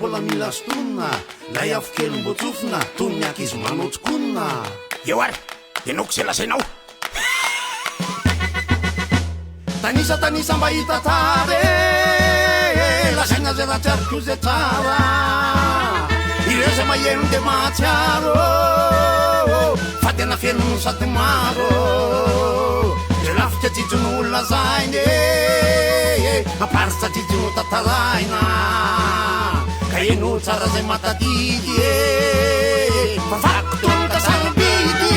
mbola mila stonina lay afokely mbotsofina tony ny ankizy manao tsokonina eo ary ianao ko zay lasainao tanisa mba hita tare lasaina zay rahatsiariko zay tsara ireo zay maheno de mahatsiaro fa tena fienony sady maro zay lafika jijin'olona zainy maparitra jijino tataraina ka eno tsara zay matadidy fa fakotony ka sarobidy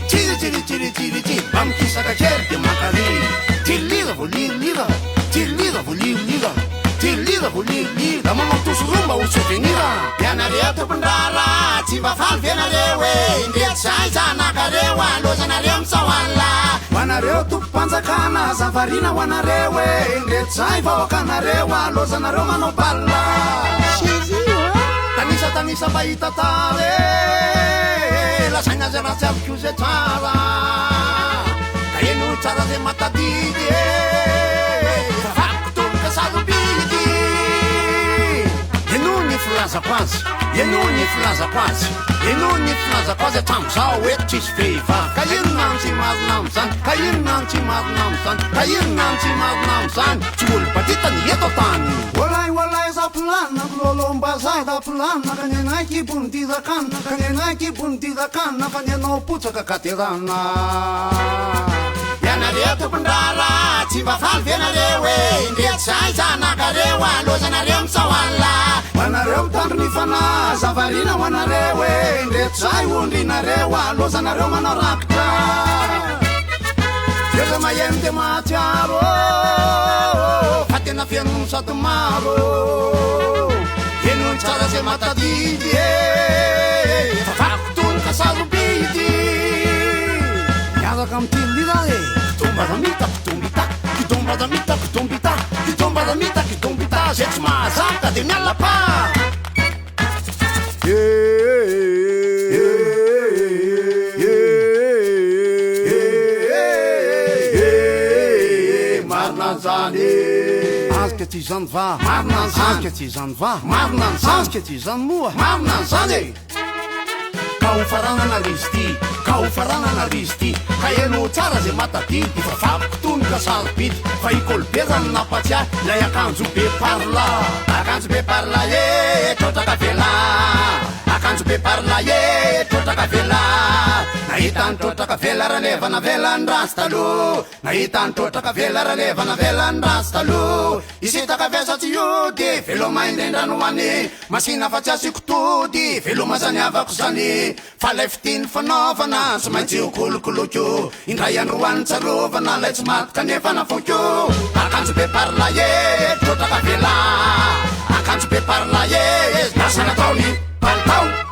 tsiri mamikisaka kely de makary tilira vo lirolira manao tosoromba ho souvenira ianareo tompondrara tsy vafaly fianareo e ndreto zay zanakareo alozanareo misaoanla hoanareo tompo-panjakana zavarina ho anareo e ndreto zay vahoakanareo alozanareo manao balla tanisa mba hita tare lasaina zay raha tsy aviko zay tsara ka eno tsara zay matadidy fa fakotony ka sarobidy eno ny filazako azy hatramizao eto tsisy vehivavy ka inona ny tsy marina am'zany tsy olo baditany eto tany walay za planina lolombaza da planina ka nenay kibony dirakana fa nenao potsaka katerana ianareo tompondrara tsy vafaly fianareo e ndreto zay zanakareo alozanareo misaoanla hoanareo mitandro ny fana zavarina ho anareo e ndreto zay ondrinareo alozanareo manao rakitra eza maheno de mahatsiaro fa tena fianony sady maro enony tsara zay matadidy fa fakotony ka sarobidy miaraka am'tilira e kitombazamita zay tsy mahazaka de mialapa azika tsy zany va azika tsy zany va azika tsy zany moa marina zany ka ho faranana rizy ty ka eno tsara zay matadidy fa fakotony ka sarobidy fa ikolobezany napatsy lay akanjo be parla trotraka vela akanjo be parla trotraka vela nahitany trotraka vela raha levana velany rasy taloha nahitany trotraka vela raha levana velany rasy taloha isitaka vesatsy io de veloma indrendrano hoany masina fa tsy asiko tody veloma zany avako zany fa lay fitiny fanaovana sy maintsy io kolokoloko indray androany tsarovana lay tsy maty kanefa nafoko akanjo be parla trotraka vela akanjo be parla lasa nataony palitao